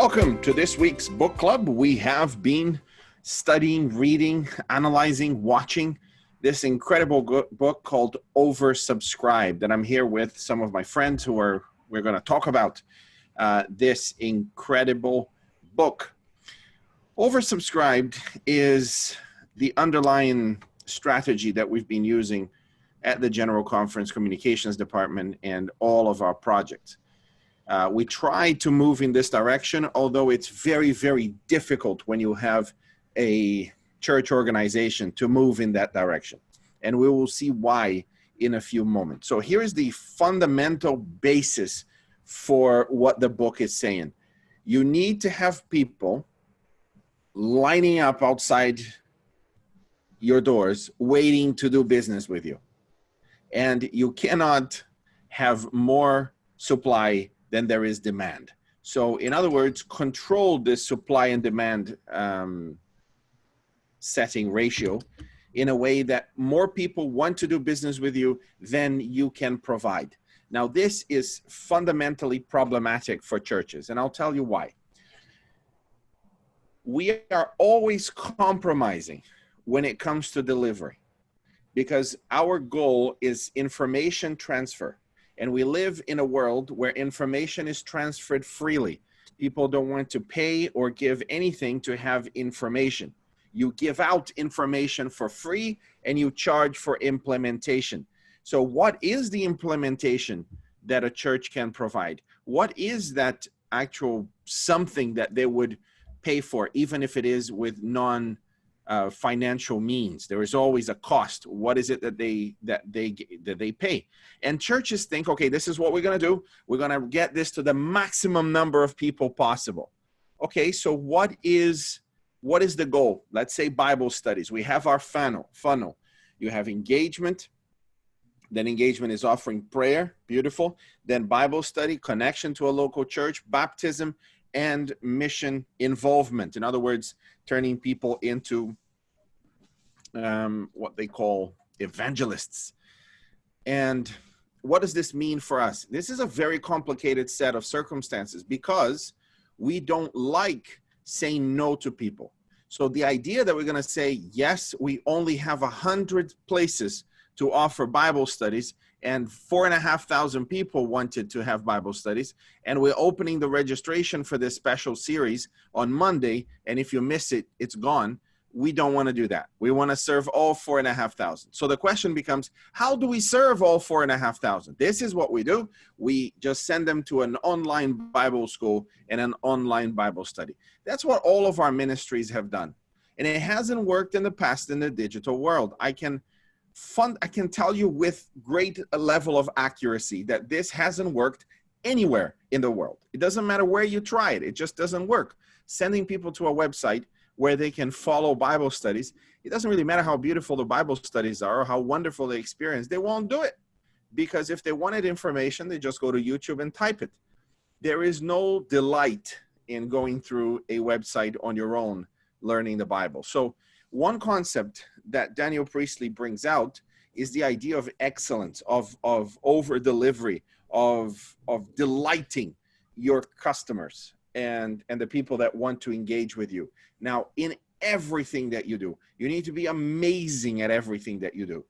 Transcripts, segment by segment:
Welcome to this week's book club. We have been studying, reading, analyzing, watching this incredible book called Oversubscribed. And I'm here with some of my friends who we're going to talk about this incredible book. Oversubscribed is the underlying strategy that we've been using at the General Conference Communications Department and all of our projects. We try to move in this direction, although it's very, very difficult when you have a church organization to move in that direction. And we will see why in a few moments. So here is the fundamental basis for what the book is saying. You need to have people lining up outside your doors, waiting to do business with you. And you cannot have more supply than there is demand. So in other words, control this supply and demand setting ratio in a way that more people want to do business with you than you can provide. Now, this is fundamentally problematic for churches, and I'll tell you why. We are always compromising when it comes to delivery because our goal is information transfer. And we live in a world where information is transferred freely. People don't want to pay or give anything to have information. You give out information for free and you charge for implementation. So what is the implementation that a church can provide? What is that actual something that they would pay for, even if it is with non-financial means? There is always a cost. What is it that they pay? And churches think, okay, this is what we're going to do. We're going to get this to the maximum number of people possible. Okay, so what is the goal? Let's say Bible studies. We have our funnel. You have engagement. Then engagement is offering prayer. Beautiful. Then Bible study, connection to a local church, baptism, and mission involvement. In other words, turning people into what they call evangelists. And what does this mean for us? This is a very complicated set of circumstances because we don't like saying no to people. So the idea that we're going to say, yes, we only have 100 places to offer Bible studies and 4,500 people wanted to have Bible studies. And we're opening the registration for this special series on Monday. And if you miss it, it's gone. We don't want to do that. We want to serve all 4,500. So the question becomes, how do we serve all 4,500? This is what we do. We just send them to an online Bible school and an online Bible study. That's what all of our ministries have done. And it hasn't worked in the past in the digital world. I can tell you with great level of accuracy that this hasn't worked anywhere in the world. It doesn't matter where you try it. It just doesn't work. Sending people to a website where they can follow Bible studies, it doesn't really matter how beautiful the Bible studies are or how wonderful the experience. They won't do it because if they wanted information, they just go to YouTube and type it. There is no delight in going through a website on your own, learning the Bible. So one concept that Daniel Priestley brings out is the idea of excellence, of over-delivery, of delighting your customers and the people that want to engage with you. Now, in everything that you do, you need to be amazing at everything that you do.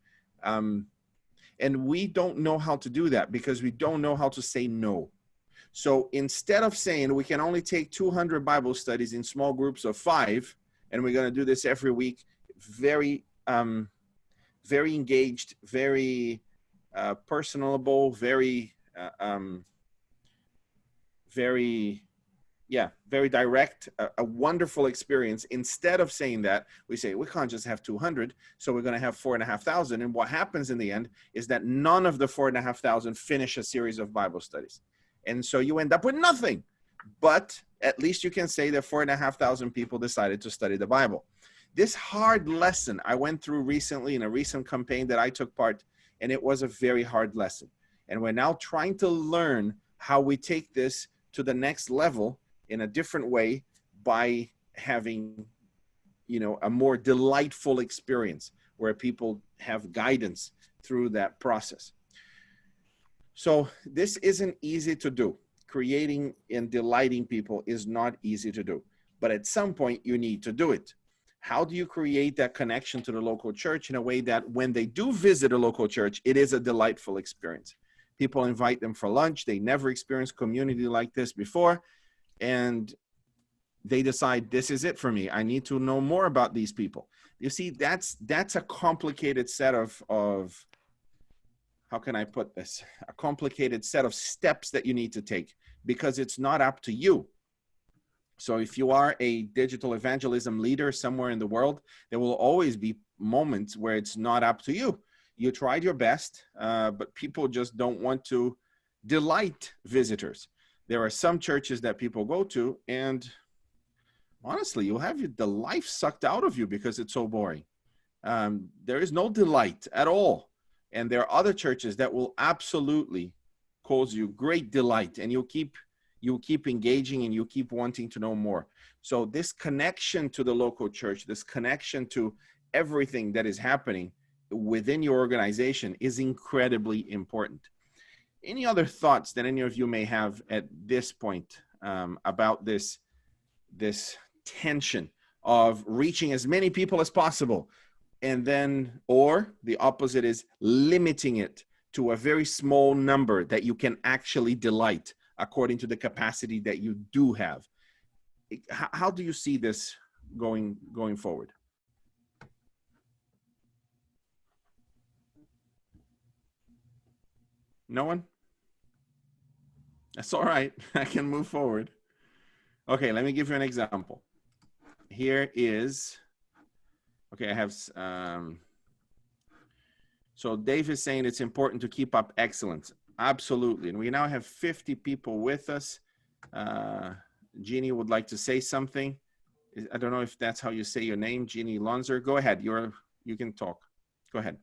And we don't know how to do that because we don't know how to say no. So instead of saying we can only take 200 Bible studies in small groups of 5, and we're going to do this every week, very engaged, very personable, very direct, a wonderful experience. Instead of saying that, we say, we can't just have 200, so we're going to have 4,500. And what happens in the end is that none of the 4,500 finish a series of Bible studies. And so you end up with nothing. But at least you can say that 4,500 people decided to study the Bible. This hard lesson I went through recently in a recent campaign that I took part, and it was a very hard lesson. And we're now trying to learn how we take this to the next level in a different way by having, a more delightful experience where people have guidance through that process. So this isn't easy to do. creating and delighting people is not easy to do. But at some point, you need to do it. How do you create that connection to the local church in a way that when they do visit a local church, it is a delightful experience? People invite them for lunch. They never experienced community like this before. And they decide, this is it for me. I need to know more about these people. You see, that's a complicated set of how can I put this? A complicated set of steps that you need to take, because it's not up to you. So if you are a digital evangelism leader somewhere in the world, there will always be moments where it's not up to you. You tried your best, but people just don't want to delight visitors. There are some churches that people go to, and honestly, you'll have the life sucked out of you because it's so boring. There is no delight at all. And there are other churches that will absolutely cause you great delight, and you'll keep engaging and you'll keep wanting to know more. So this connection to the local church, this connection to everything that is happening within your organization is incredibly important. Any other thoughts that any of you may have at this point about this tension of reaching as many people as possible, and then, or the opposite is limiting it to a very small number that you can actually delight according to the capacity that you do have? How do you see this going forward? No one? That's all right. I can move forward. Okay, let me give you an example. Here is, okay, I have, so Dave is saying it's important to keep up excellence. Absolutely. And we now have 50 people with us. Jeannie would like to say something. I don't know if that's how you say your name, Jeannie Lonzer. Go ahead. You can talk. Go ahead.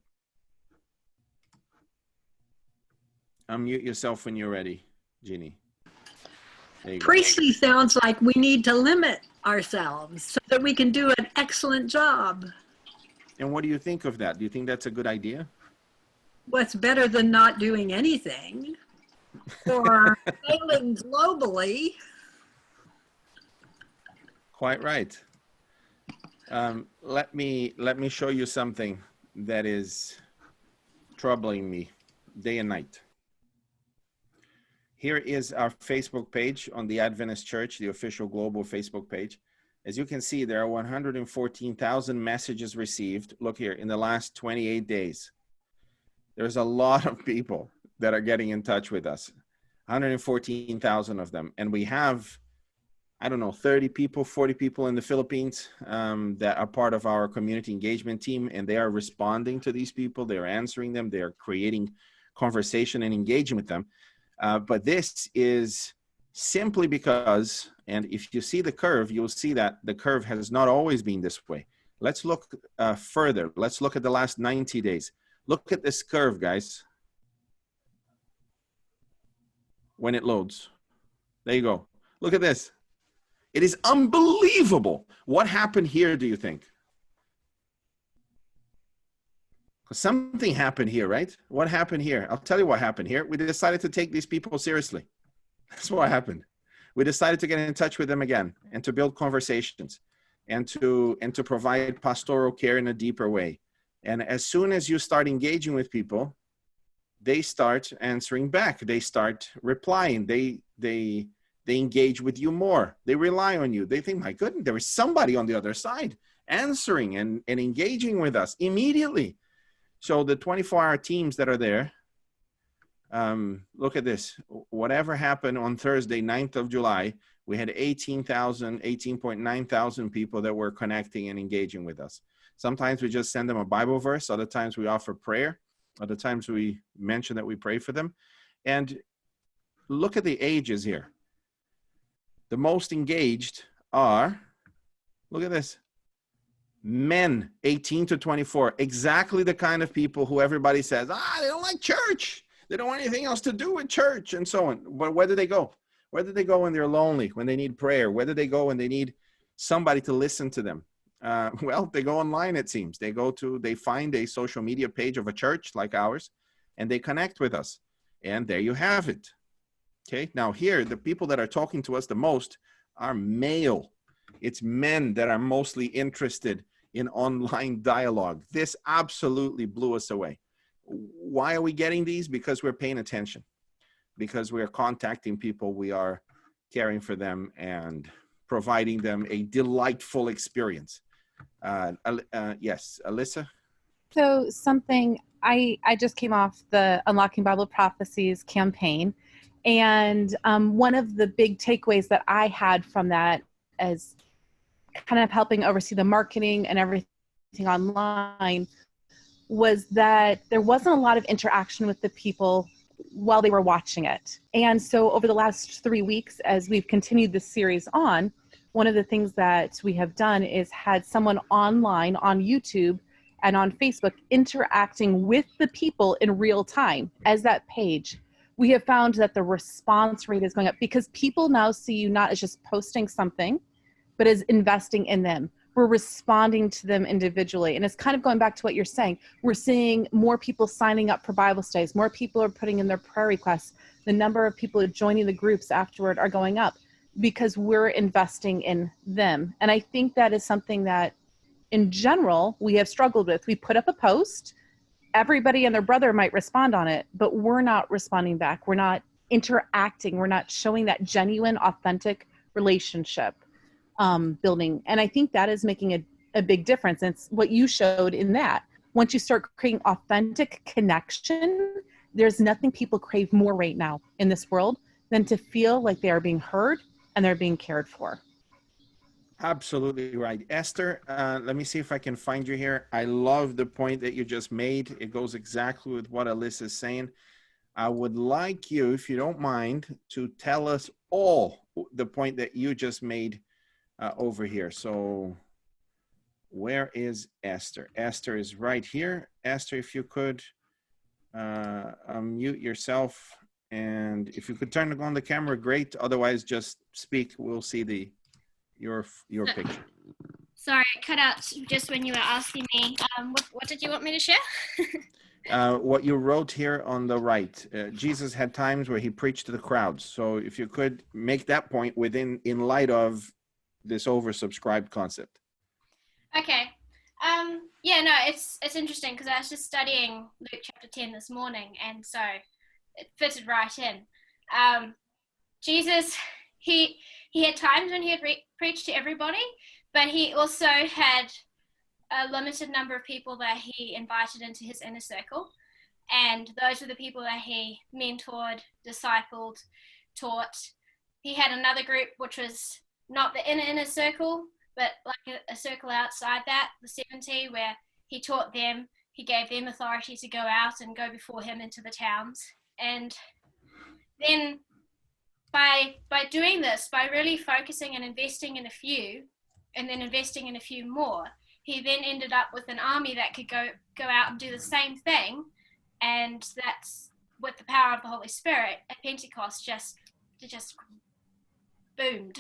Unmute yourself when you're ready, Jeannie. Priestley sounds like we need to limit ourselves so that we can do an excellent job. And what do you think of that? Do you think that's a good idea? What's better than not doing anything or failing globally? Quite right. Let me show you something that is troubling me day and night. Here is our Facebook page on the Adventist Church, the official global Facebook page. As you can see, there are 114,000 messages received. Look here, in the last 28 days. There's a lot of people that are getting in touch with us, 114,000 of them. And we have, I don't know, 30 people, 40 people in the Philippines that are part of our community engagement team, and they are responding to these people. They're answering them. They are creating conversation and engaging with them. But this is simply because, and if you see the curve, you'll see that the curve has not always been this way. Let's look further. Let's look at the last 90 days. Look at this curve, guys. When it loads. There you go. Look at this. It is unbelievable. What happened here, do you think? Something happened here, right? What happened here? I'll tell you what happened here. We decided to take these people seriously. That's what happened. We decided to get in touch with them again and to build conversations and to provide pastoral care in a deeper way. And as soon as you start engaging with people, they start answering back. They start replying. They engage with you more. They rely on you. They think, my goodness, there is somebody on the other side answering and engaging with us immediately. So the 24-hour teams that are there, look at this. Whatever happened on Thursday, 9th of July, we had 18.9 thousand people that were connecting and engaging with us. Sometimes we just send them a Bible verse. Other times we offer prayer. Other times we mention that we pray for them. And look at the ages here. The most engaged are, look at this, men 18 to 24, exactly the kind of people who everybody says, they don't like church. They don't want anything else to do with church and so on. But where do they go? Where do they go when they're lonely, when they need prayer? Where do they go when they need somebody to listen to them? Well, they go online, it seems. They find a social media page of a church like ours, and they connect with us. And there you have it. Okay, now here, the people that are talking to us the most are male. It's men that are mostly interested in online dialogue. This absolutely blew us away. Why are we getting these? Because we're paying attention, because we're contacting people, we are caring for them and providing them a delightful experience. Yes, Alyssa? So something, I just came off the Unlocking Bible Prophecies campaign, and one of the big takeaways that I had from that, as kind of helping oversee the marketing and everything online, was that there wasn't a lot of interaction with the people while they were watching it. And so over the last 3 weeks, as we've continued this series on, one of the things that we have done is had someone online on YouTube and on Facebook interacting with the people in real time as that page. We have found that the response rate is going up because people now see you not as just posting something, but as investing in them. We're responding to them individually. And it's kind of going back to what you're saying. We're seeing more people signing up for Bible studies. More people are putting in their prayer requests. The number of people joining the groups afterward are going up because we're investing in them. And I think that is something that, in general, we have struggled with. We put up a post, everybody and their brother might respond on it, but we're not responding back. We're not interacting. We're not showing that genuine, authentic relationship building. And I think that is making a big difference. It's what you showed in that. Once you start creating authentic connection, there's nothing people crave more right now in this world than to feel like they are being heard and they're being cared for. Absolutely right. Esther, let me see if I can find you here. I love the point that you just made. It goes exactly with what Alyssa is saying. I would like you, if you don't mind, to tell us all the point that you just made over here. So where is Esther? Esther is right here. Esther, if you could unmute yourself, and if you could turn on the camera, great. Otherwise, just speak. We'll see your picture. Sorry, it cut out just when you were asking me. What did you want me to share? What you wrote here on the right. Jesus had times where he preached to the crowds. So if you could make that point in light of this oversubscribed concept. Okay. Yeah, no, it's interesting because I was just studying Luke chapter 10 this morning, and so it fitted right in. Jesus, he had times when he had preached to everybody, but he also had a limited number of people that he invited into his inner circle, and those were the people that he mentored, discipled, taught. He had another group which was not the inner circle, but like a circle outside that, the 70, where he taught them, he gave them authority to go out and go before him into the towns. And then by doing this, by really focusing and investing in a few, and then investing in a few more, he then ended up with an army that could go out and do the same thing. And that's with the power of the Holy Spirit at Pentecost just boomed.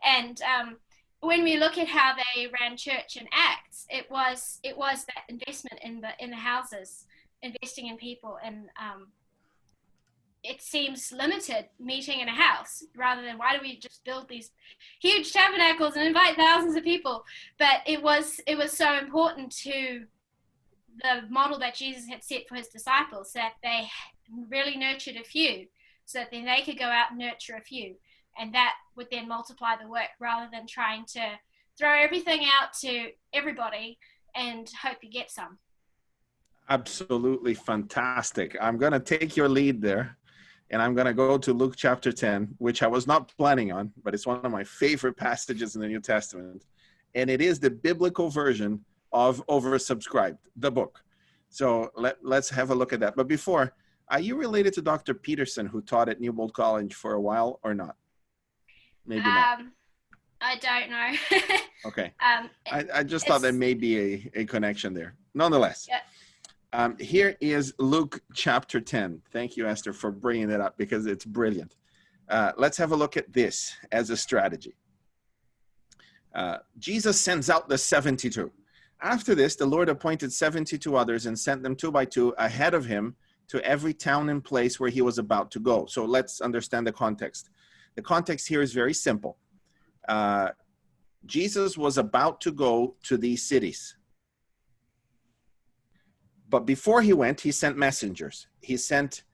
And when we look at how they ran church in Acts, it was that investment in the houses, investing in people, and it seems limited, meeting in a house, rather than why do we just build these huge tabernacles and invite thousands of people? But it was so important to the model that Jesus had set for his disciples, that they really nurtured a few, so that then they could go out and nurture a few. And that would then multiply the work, rather than trying to throw everything out to everybody and hope you get some. Absolutely fantastic. I'm going to take your lead there, and I'm going to go to Luke chapter 10, which I was not planning on, but it's one of my favorite passages in the New Testament. And it is the biblical version of Oversubscribed, the book. So let's have a look at that. But before, are you related to Dr. Peterson, who taught at Newbold College for a while, or not? Maybe not. I don't know. Okay. I just thought there may be a connection there. Nonetheless, yep. Here is Luke chapter 10. Thank you, Esther, for bringing that up, because it's brilliant. Let's have a look at this as a strategy. Jesus sends out the 72. After this, the Lord appointed 72 others and sent them 2 by 2 ahead of him to every town and place where he was about to go. So let's understand the context. The context here is very simple. Jesus was about to go to these cities. But before he went, he sent messengers. He sent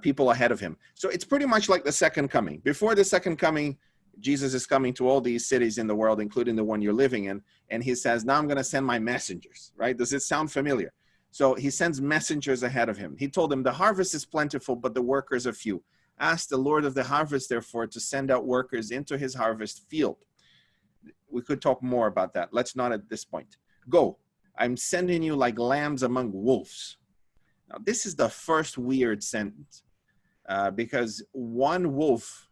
people ahead of him. So it's pretty much like the second coming. Before the second coming, Jesus is coming to all these cities in the world, including the one you're living in. And he says, now I'm going to send my messengers, right? Does it sound familiar? So he sends messengers ahead of him. He told them, the harvest is plentiful, but the workers are few. Ask the Lord of the harvest, therefore, to send out workers into his harvest field. We could talk more about that. Let's not at this point. Go. I'm sending you like lambs among wolves. Now, this is the first weird sentence because one wolf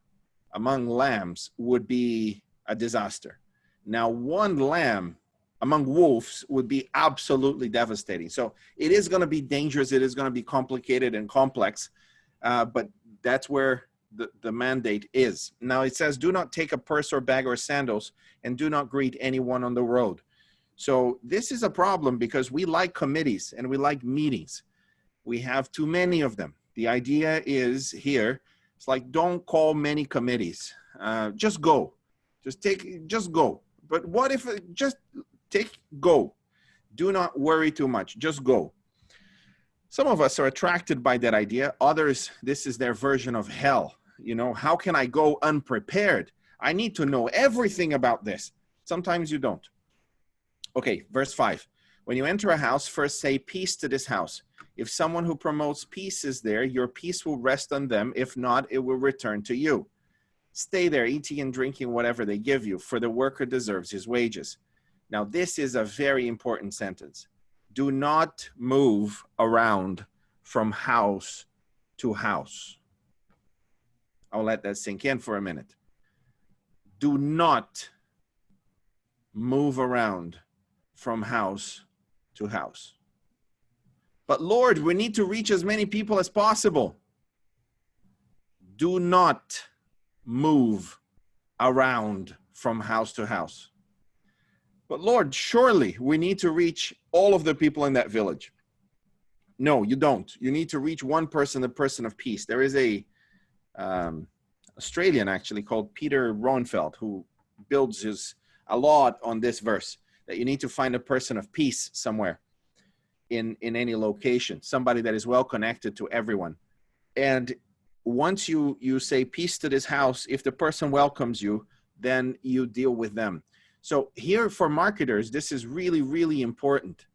among lambs would be a disaster. Now, one lamb among wolves would be absolutely devastating. So it is going to be dangerous. It is going to be complicated and complex, but that's where the mandate is. Now it says, do not take a purse or bag or sandals, and do not greet anyone on the road. So this is a problem because we like committees and we like meetings. We have too many of them. The idea is here, it's like, don't call many committees. Just go. Just go. But what if go? Do not worry too much. Just go. Some of us are attracted by that idea. Others, this is their version of hell. You know, how can I go unprepared? I need to know everything about this. Sometimes you don't. Okay, verse 5. When you enter a house, first say peace to this house. If someone who promotes peace is there, your peace will rest on them. If not, it will return to you. Stay there, eating and drinking whatever they give you, for the worker deserves his wages. Now, this is a very important sentence. Do not move around from house to house. I'll let that sink in for a minute. Do not move around from house to house. But Lord, we need to reach as many people as possible. Do not move around from house to house. But Lord, surely we need to reach all of the people in that village. No, you don't. You need to reach one person, the person of peace. There is a Australian actually called Peter Ronfeld who builds a lot on this verse, that you need to find a person of peace somewhere in any location, somebody that is well connected to everyone. And once you say peace to this house, if the person welcomes you, then you deal with them. So here for marketers, this is really, really important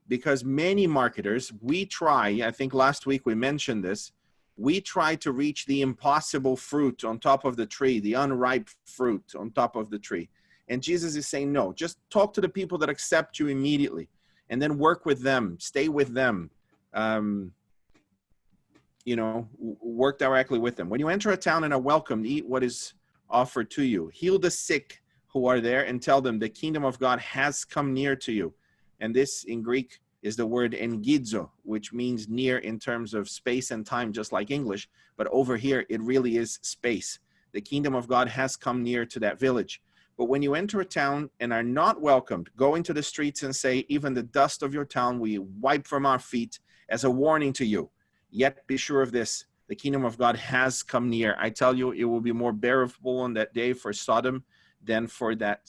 because many marketers, we try, I think last week we mentioned this, we try to reach the impossible fruit on top of the tree, the unripe fruit on top of the tree. And Jesus is saying, no, just talk to the people that accept you immediately and then work with them, stay with them, work directly with them. When you enter a town and are welcomed, eat what is offered to you. Heal the sick who are there and tell them the kingdom of God has come near to you. And this in Greek is the word engidzo, which means near in terms of space and time, just like English. But over here, it really is space. The kingdom of God has come near to that village. But when you enter a town and are not welcomed, go into the streets and say, even the dust of your town we wipe from our feet as a warning to you. Yet be sure of this, the kingdom of God has come near. I tell you, it will be more bearable on that day for Sodom than for that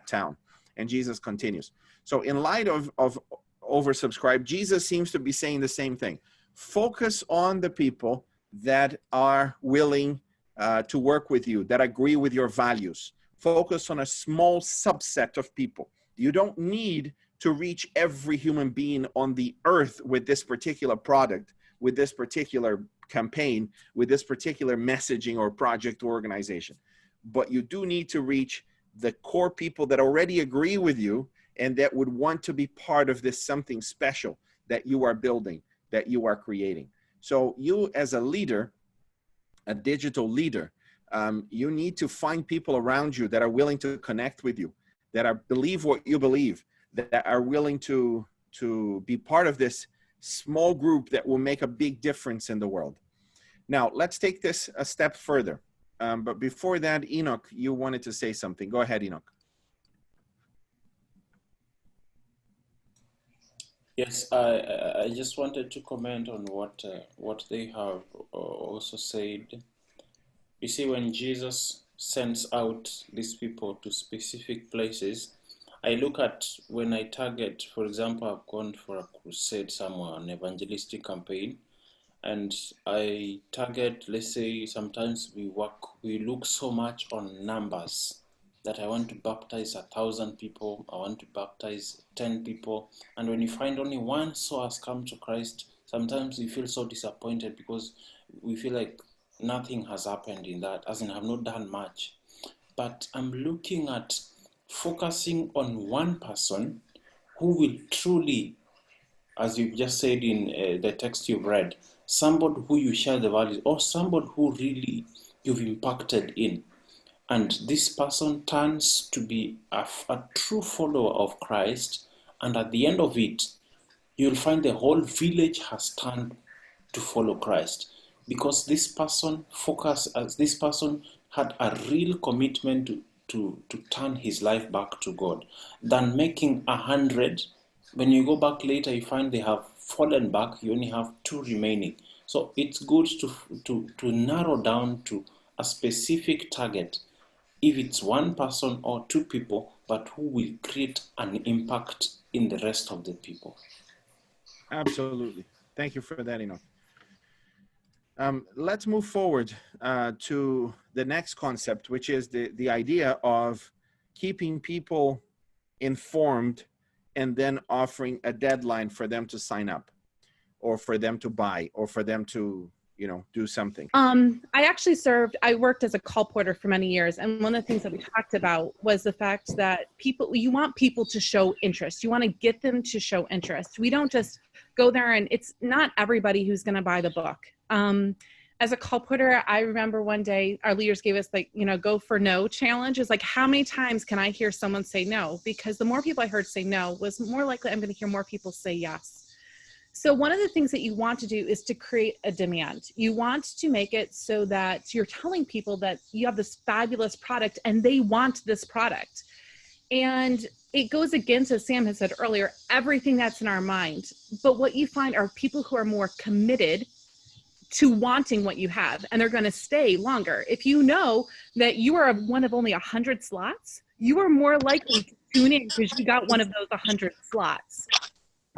town. And Jesus continues. So in light of oversubscribed, Jesus seems to be saying the same thing. Focus on the people that are willing to work with you, that agree with your values. Focus on a small subset of people. You don't need to reach every human being on the earth with this particular product, with this particular campaign, with this particular messaging or project or organization. But you do need to reach the core people that already agree with you and that would want to be part of this something special that you are building, that you are creating. So you as a leader, a digital leader, you need to find people around you that are willing to connect with you, that believe what you believe, that are willing to be part of this small group that will make a big difference in the world. Now, let's take this a step further. But before that, Enoch, you wanted to say something. Go ahead, Enoch. Yes, I just wanted to comment on what they have also said. You see, when Jesus sends out these people to specific places, I look at when I target, for example, I've gone for a crusade somewhere, an evangelistic campaign, and I target, let's say, sometimes we look so much on numbers that I want to baptize 1,000 people, I want to baptize 10 people, and when you find only one soul has come to Christ, sometimes we feel so disappointed because we feel like nothing has happened in that, as in I've not done much. But I'm looking at focusing on one person who will truly, as you've just said in the text you've read, somebody who you share the values, or somebody who really you've impacted in. And this person turns to be a true follower of Christ, and at the end of it, you'll find the whole village has turned to follow Christ, because this person had a real commitment to turn his life back to God, than making 100. When you go back later, you find they have fallen back. You only have 2 remaining. So it's good to narrow down to a specific target, if it's one person or 2 people, but who will create an impact in the rest of the people. Absolutely. Thank you for that, Enoch. Let's move forward to the next concept, which is the idea of keeping people informed and then offering a deadline for them to sign up, or for them to buy, or for them to, do something. I worked as a call porter for many years. And one of the things that we talked about was the fact that you want people to show interest. You want to get them to show interest. We don't just go there, and it's not everybody who's going to buy the book. As a call porter, I remember one day our leaders gave us go for no challenge. It's like, how many times can I hear someone say no? Because the more people I heard say no, was more likely I'm going to hear more people say yes. So one of the things that you want to do is to create a demand. You want to make it so that you're telling people that you have this fabulous product and they want this product. And it goes against, as Sam has said earlier, everything that's in our mind. But what you find are people who are more committed to wanting what you have, and they're going to stay longer. If you know that you are one of only 100 slots, you are more likely to tune in because you got one of those 100 slots.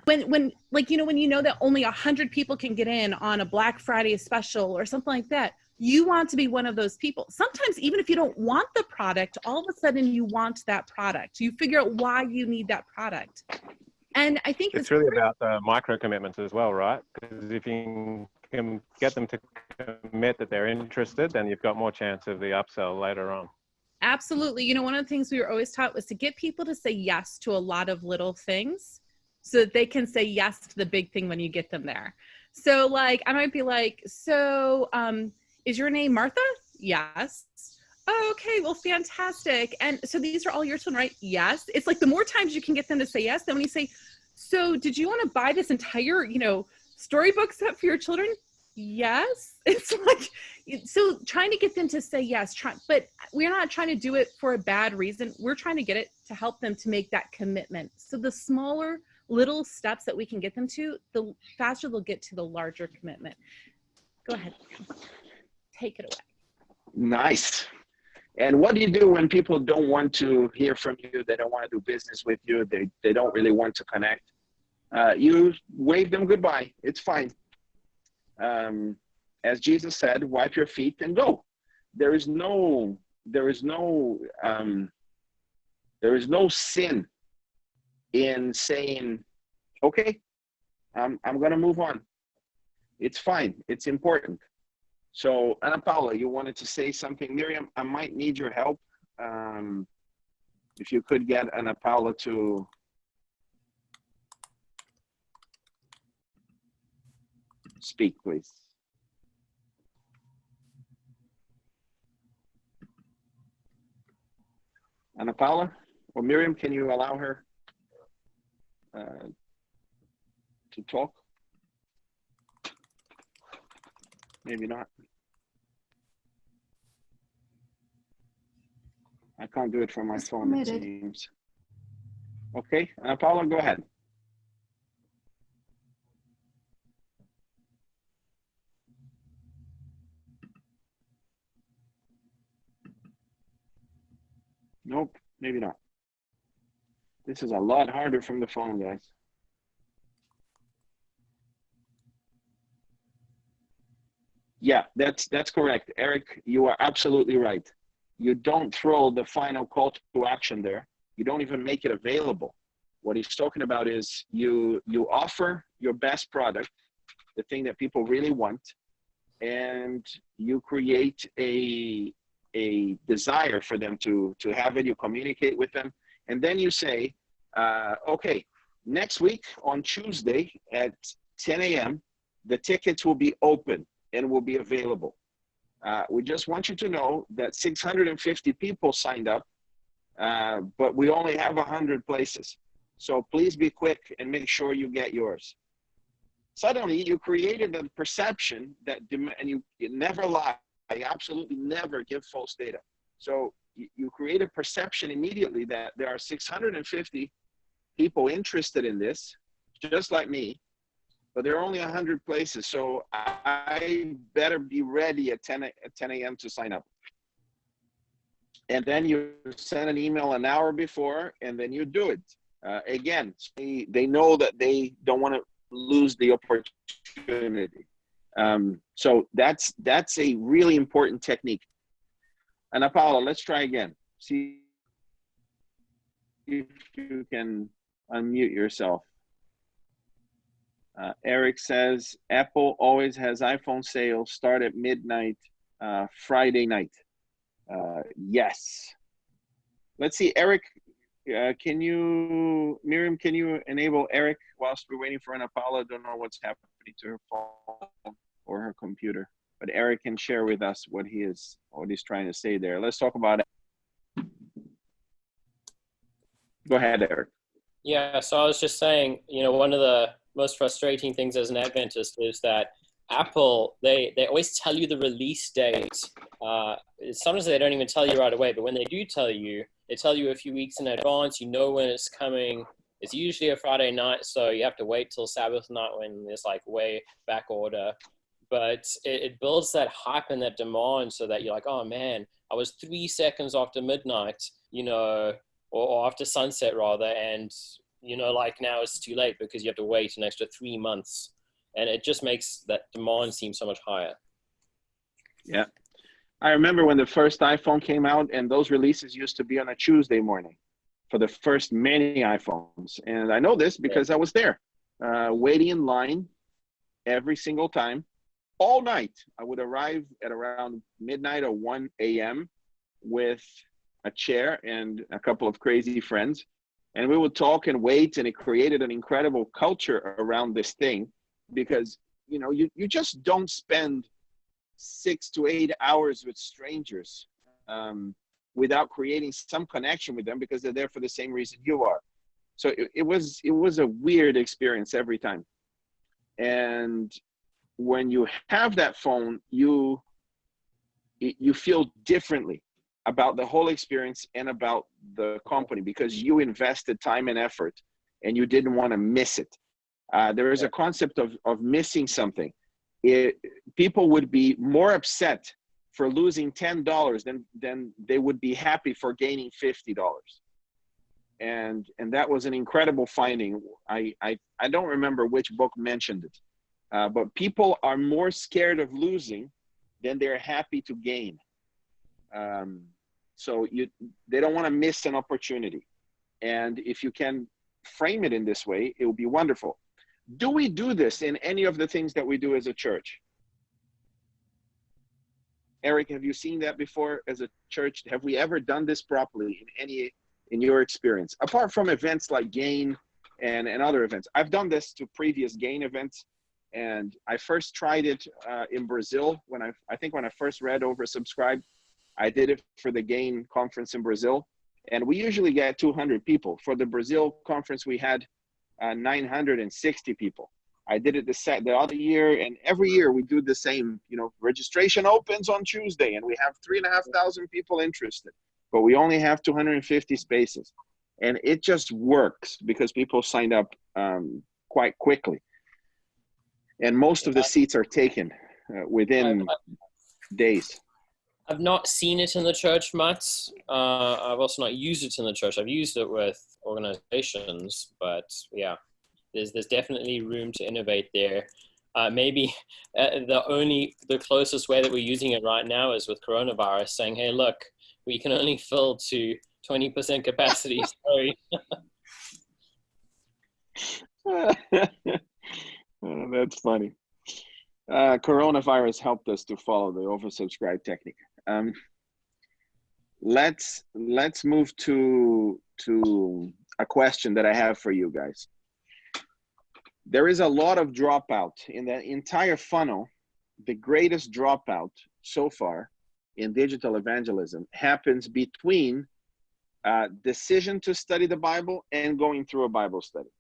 When you know that only 100 people can get in on a Black Friday special or something like that, you want to be one of those people. Sometimes even if you don't want the product, all of a sudden you want that product. You figure out why you need that product. And I think it's really about the micro commitments as well, right? Because if you can get them to commit that they're interested, then you've got more chance of the upsell later on. Absolutely. One of the things we were always taught was to get people to say yes to a lot of little things, so that they can say yes to the big thing when you get them there. So I might be like, so is your name Martha? Yes. Oh, okay, well, fantastic. And so these are all your children, right? Yes. It's like the more times you can get them to say yes, then when you say, so did you want to buy this entire, storybook set for your children? Yes. It's like, so trying to get them to say yes, but we're not trying to do it for a bad reason. We're trying to get it to help them to make that commitment. So the smaller little steps that we can get them to, the faster they'll get to the larger commitment. Go ahead. Take it away. Nice. And what do you do when people don't want to hear from you? They don't want to do business with you. They don't really want to connect. You wave them goodbye. It's fine. As Jesus said, wipe your feet and go. There is no sin in saying, okay, I'm going to move on. It's fine. It's important. So, Ana Paula, you wanted to say something. Miriam, I might need your help. If you could get Ana Paula to speak, please. Ana Paula or Miriam, can you allow her to talk? Maybe not. I can't do it from my phone, it seems. Okay, Ana Paula, go ahead. Nope, maybe not. This is a lot harder from the phone, guys. Yeah, that's correct. Eric, you are absolutely right. You don't throw the final call to action there. You don't even make it available. What he's talking about is you offer your best product, the thing that people really want, and you create a desire for them to have it. You communicate with them, and then you say, okay, next week on Tuesday at 10 a.m., the tickets will be open and will be available. We just want you to know that 650 people signed up, but we only have 100 places. So please be quick and make sure you get yours. Suddenly, you created a perception that, and you never lie. I absolutely never give false data. So you create a perception immediately that there are 650 people interested in this, just like me, but there are only 100 places. So I better be ready at 10 a.m. to sign up. And then you send an email an hour before, and then you do it. Again, they know that they don't want to lose the opportunity. So that's a really important technique. And Paula, let's try again. See if you can unmute yourself. Eric says, Apple always has iPhone sales start at midnight, Friday night. Yes. Let's see, Eric, Miriam, can you enable Eric whilst we're waiting for Ana Paula? I don't know what's happening to her phone or her computer, but Eric can share with us what he's trying to say there. Let's talk about it. Go ahead, Eric. Yeah, so I was just saying, one of the most frustrating things as an Adventist is that Apple, they always tell you the release date. Sometimes they don't even tell you right away, but when they do tell you, they tell you a few weeks in advance. You know when it's coming. It's usually a Friday night, so you have to wait till Sabbath night when there's like way back order. But it builds that hype and that demand so that you're like, oh man, I was 3 seconds after midnight, or after sunset rather, and like now it's too late because you have to wait an extra 3 months. And it just makes that demand seem so much higher. Yeah. I remember when the first iPhone came out, and those releases used to be on a Tuesday morning for the first many iPhones. And I know this because I was there, waiting in line every single time, all night. I would arrive at around midnight or 1 a.m. with a chair and a couple of crazy friends. And we would talk and wait, and it created an incredible culture around this thing. Because you just don't spend 6 to 8 hours with strangers without creating some connection with them, because they're there for the same reason you are. So it was a weird experience every time. And when you have that phone, you feel differently about the whole experience and about the company, because you invested time and effort and you didn't want to miss it. There is a concept of missing something. People would be more upset for losing $10 than they would be happy for gaining $50. And that was an incredible finding. I don't remember which book mentioned it, but people are more scared of losing than they're happy to gain. So they don't want to miss an opportunity. And if you can frame it in this way, it will be wonderful. Do we do this in any of the things that we do as a church? Eric, have you seen that before as a church? Have we ever done this properly in your experience? Apart from events like Gain and other events. I've done this to previous Gain events, and I first tried it in Brazil when I first read Oversubscribed. I did it for the Gain conference in Brazil, and we usually get 200 people. For the Brazil conference, we had 960 people. I did it the other year, and every year we do the same. Registration opens on Tuesday, and we have 3,500 people interested, but we only have 250 spaces, and it just works because people signed up quite quickly, and most of the seats are taken within days. I've not seen it in the church much. I've also not used it in the church. I've used it with organizations, but yeah, there's definitely room to innovate there. Maybe the closest way that we're using it right now is with coronavirus, saying, "Hey, look, we can only fill to 20% capacity." Sorry. Oh, that's funny. Coronavirus helped us to follow the oversubscribe technique. Let's move to a question that I have for you guys. There is a lot of dropout in the entire funnel. The greatest dropout so far in digital evangelism happens between decision to study the Bible and going through a Bible study.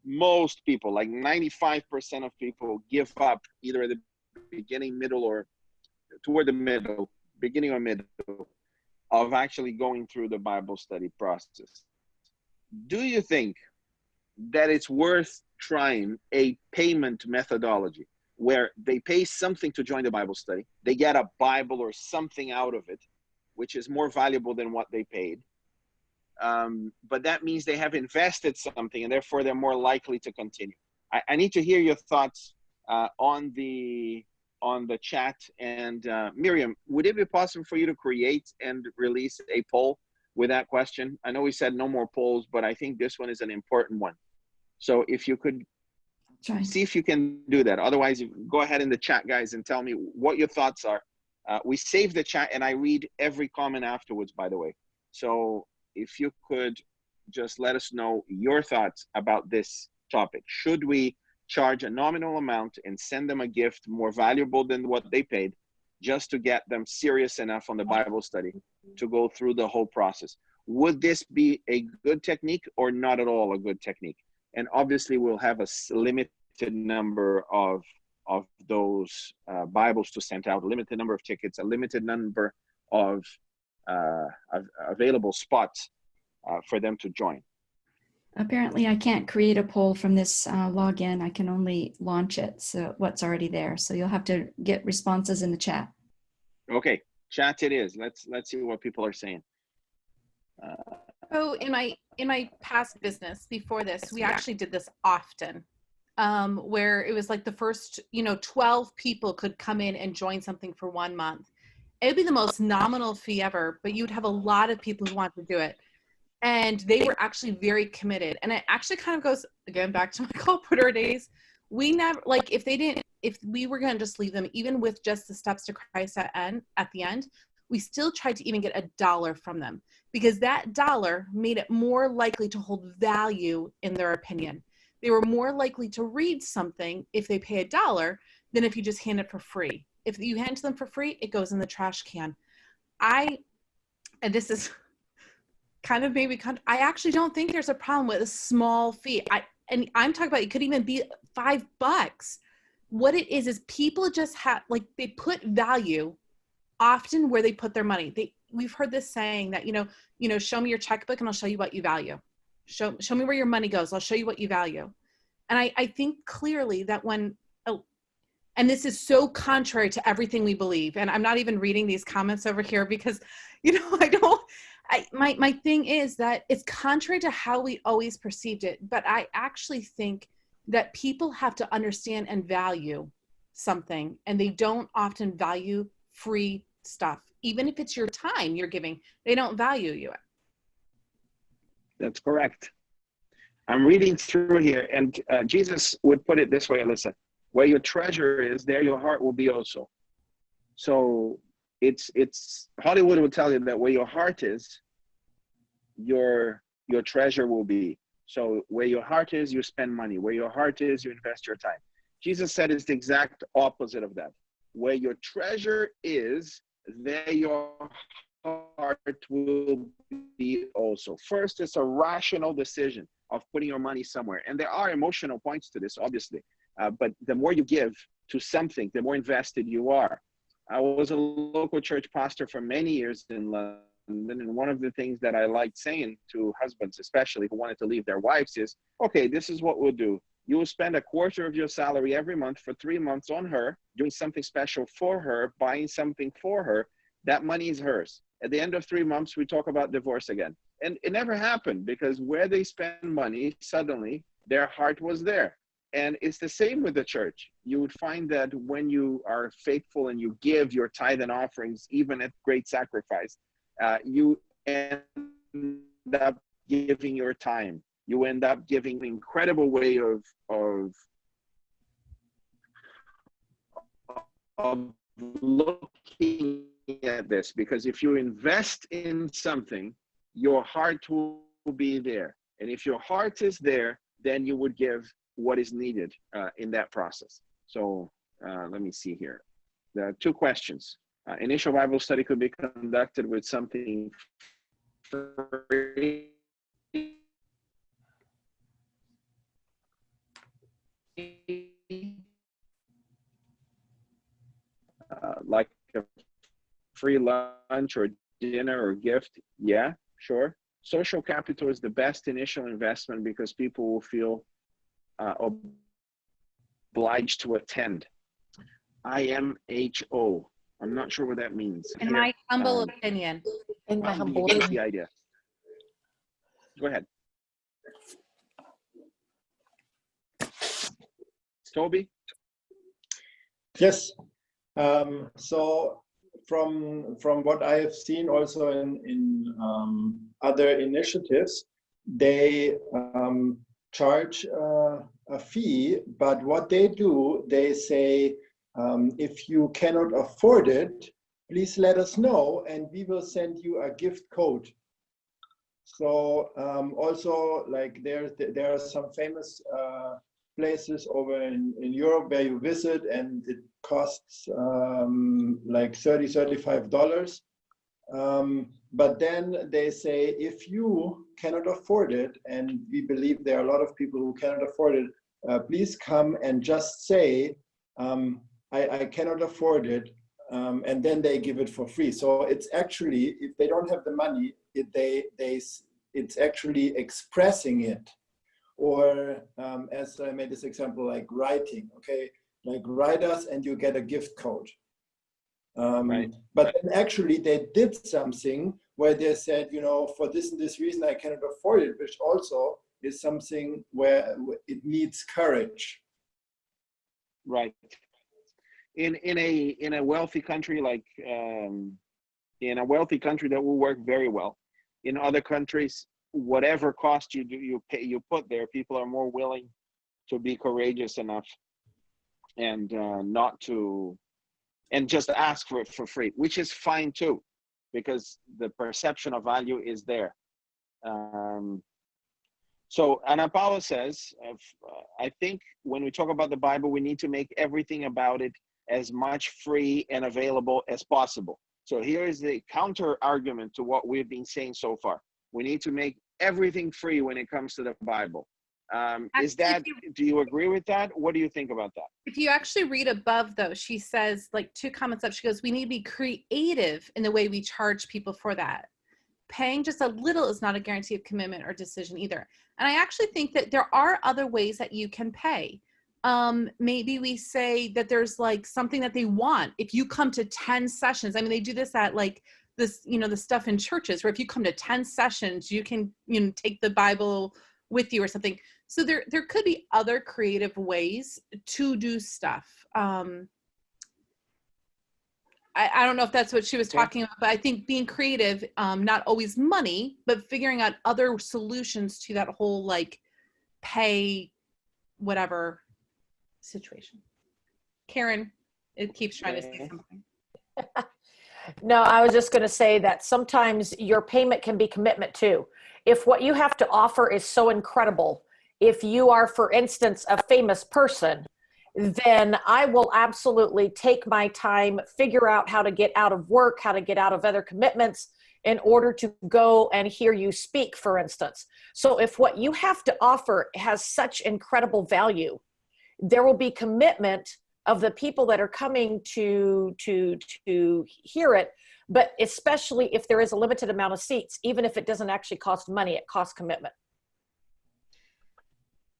Most people, like 95% of people, give up either at the beginning, middle, or toward the middle, beginning or middle, of actually going through the Bible study process. Do you think that it's worth trying a payment methodology where they pay something to join the Bible study, they get a Bible or something out of it, which is more valuable than what they paid? But that means they have invested something, and therefore they're more likely to continue. I need to hear your thoughts on the chat. And Miriam, would it be possible for you to create and release a poll with that question? I know we said no more polls, but I think this one is an important one. So if you could see if you can do that. Otherwise, go ahead in the chat, guys, and tell me what your thoughts are. We save the chat, and I read every comment afterwards, by the way. So if you could just let us know your thoughts about this topic. Should we charge a nominal amount and send them a gift more valuable than what they paid, just to get them serious enough on the Bible study to go through the whole process? Would this be a good technique or not at all a good technique? And obviously we'll have a limited number of those Bibles to send out, a limited number of tickets, a limited number of available spots for them to join. Apparently I can't create a poll from this login. I can only launch it, so what's already there. So you'll have to get responses in the chat. Okay, chat it is. Let's see what people are saying. So in my past business before this, we actually did this often, where it was like the first 12 people could come in and join something for 1 month. It would be the most nominal fee ever, but you'd have a lot of people who want to do it. And they were actually very committed. And it actually kind of goes, again, back to my co-putter days. We never, like, if we were going to just leave them, even with just the steps to Christ at the end, we still tried to even get $1 from them, because that dollar made it more likely to hold value in their opinion. They were more likely to read something if they pay $1 than if you just hand it for free. If you hand it to them for free, it goes in the trash can. And this is kind of maybe, I actually don't think there's a problem with a small fee. I'm talking about, it could even be $5. What it is people just have, like, they put value often where they put their money. We've heard this saying that, show me your checkbook and I'll show you what you value. Show me where your money goes. I'll show you what you value. And I think clearly that and this is so contrary to everything we believe. And I'm not even reading these comments over here because, my thing is that it's contrary to how we always perceived it. But I actually think that people have to understand and value something, and they don't often value free stuff. Even if it's your time you're giving, they don't value you. That's correct. I'm reading through here, and Jesus would put it this way, Alyssa: where your treasure is, there your heart will be also. So it's Hollywood will tell you that where your heart is, your treasure will be. So where your heart is, you spend money. Where your heart is, you invest your time. Jesus said it's the exact opposite of that. Where your treasure is, there your heart will be also. First, it's a rational decision of putting your money somewhere. And there are emotional points to this, obviously. But the more you give to something, the more invested you are. I was a local church pastor for many years in London. And one of the things that I liked saying to husbands, especially who wanted to leave their wives, is, okay, this is what we'll do. You will spend a quarter of your salary every month for 3 months on her, doing something special for her, buying something for her. that money is hers. At the end of 3 months, we talk about divorce again. And it never happened, because where they spend money, suddenly their heart was there. And it's the same with the church. You would find that when you are faithful and you give your tithe and offerings, even at great sacrifice, you end up giving your time. You end up giving an incredible way of looking at this, because if you invest in something, your heart will be there. And if your heart is there, then you would give what is needed in that process. So let me see here. There are 2 questions. Initial Bible study could be conducted with something free. Like a free lunch or dinner or gift. Yeah, sure. Social capital is the best initial investment, because people will feel obliged to attend. IMHO. I'm not sure what that means. In my humble opinion. In my humble opinion. The idea. Go ahead. Toby? Yes. So from what I have seen also in other initiatives, they charge a fee, but what they do, they say, if you cannot afford it, please let us know and we will send you a gift code. So also, like there are some famous places over in Europe where you visit and it costs like $35. But then they say, if you cannot afford it, and we believe there are a lot of people who cannot afford it, please come and just say, I cannot afford it, and then they give it for free. So it's actually, if they don't have the money, it's actually expressing it. Or as I made this example, like writing, okay? Like write us and you get a gift code. Right. But then actually they did something where they said, you know, for this and this reason I cannot afford it, which also is something where it needs courage. Right. In a wealthy country like in a wealthy country that will work very well. In other countries, whatever cost you put there, people are more willing to be courageous enough and not to, and just ask for it for free, which is fine too, because the perception of value is there. So Ana Paula says, I think when we talk about the Bible, we need to make everything about it as much free and available as possible. So here is the counter argument to what we've been saying so far. We need to make everything free when it comes to the Bible. Do you agree with that? What do you think about that? If you actually read above, though, she says, like 2 comments up, she goes, we need to be creative in the way we charge people for that. Paying just a little is not a guarantee of commitment or decision either. And I actually think that there are other ways that you can pay. Maybe we say that there's like something that they want. If you come to 10 sessions, I mean, they do this at like this, you know, the stuff in churches where if you come to 10 sessions, you can, you know, take the Bible with you or something. So there could be other creative ways to do stuff. I don't know if that's what she was talking about, but I think being creative, not always money, but figuring out other solutions to that whole like pay whatever situation. Karen, it keeps trying to say something. No, I was just going to say that sometimes your payment can be commitment too. If what you have to offer is so incredible, if you are, for instance, a famous person, then I will absolutely take my time, figure out how to get out of work, how to get out of other commitments in order to go and hear you speak, for instance. So if what you have to offer has such incredible value, there will be commitment of the people that are coming to hear it, but especially if there is a limited amount of seats, even if it doesn't actually cost money, it costs commitment.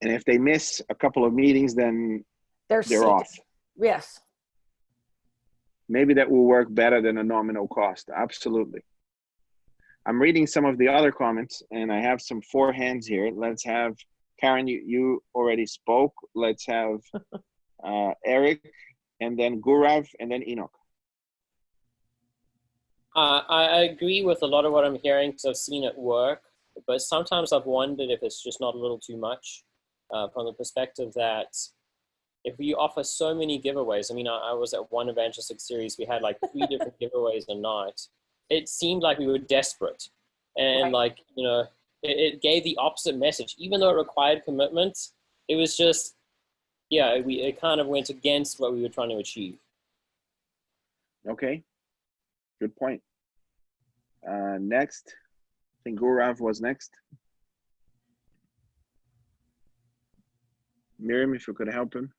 And if they miss a couple of meetings, then they're off. Yes. maybe that will work better than a nominal cost. Absolutely. I'm reading some of the other comments, and I have some forehands here. Let's have Karen. You already spoke. Let's have Eric, and then Gaurav, and then Enoch. I agree with a lot of what I'm hearing because I've seen it work, but sometimes I've wondered if it's just not a little too much from the perspective that if we offer so many giveaways, I mean, I was at one evangelistic series, we had like 3 different giveaways a night. It seemed like we were desperate. And like, you know, it gave the opposite message. Even though it required commitment, it was just, yeah, it kind of went against what we were trying to achieve. Okay, good point. Next, I think Gaurav was next. Miriam, if you could help him.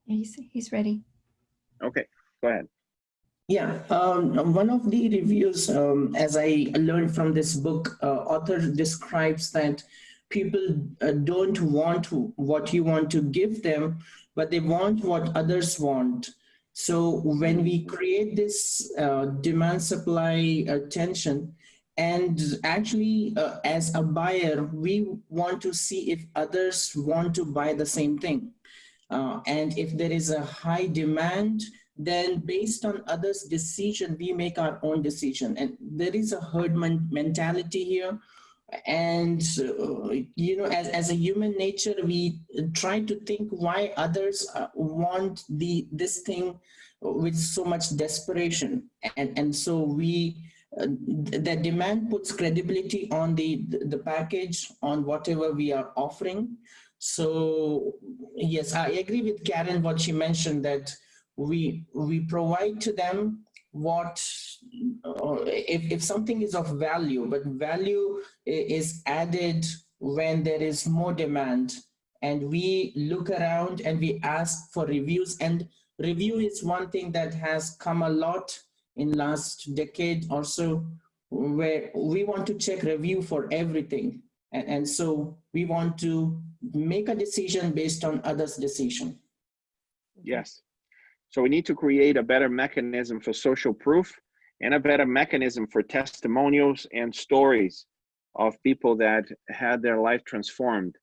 He's ready. Okay, go ahead. Yeah, one of the reviews, as I learned from this book, author describes that people don't want what you want to give them, but they want what others want. So when we create this demand-supply tension, and actually as a buyer, we want to see if others want to buy the same thing. And if there is a high demand, then based on others' decision, we make our own decision. And there is a herd mentality here. And, you know, as a human nature, we try to think why others want this thing with so much desperation. And so the demand puts credibility on the package, on whatever we are offering. So yes, I agree with Karen, what she mentioned, that we provide to them what, if something is of value, but value is added when there is more demand, and we look around and we ask for reviews. And review is one thing that has come a lot in last decade or so, where we want to check review for everything. And so we want to make a decision based on others' decision. Yes. So we need to create a better mechanism for social proof and a better mechanism for testimonials and stories of people that had their life transformed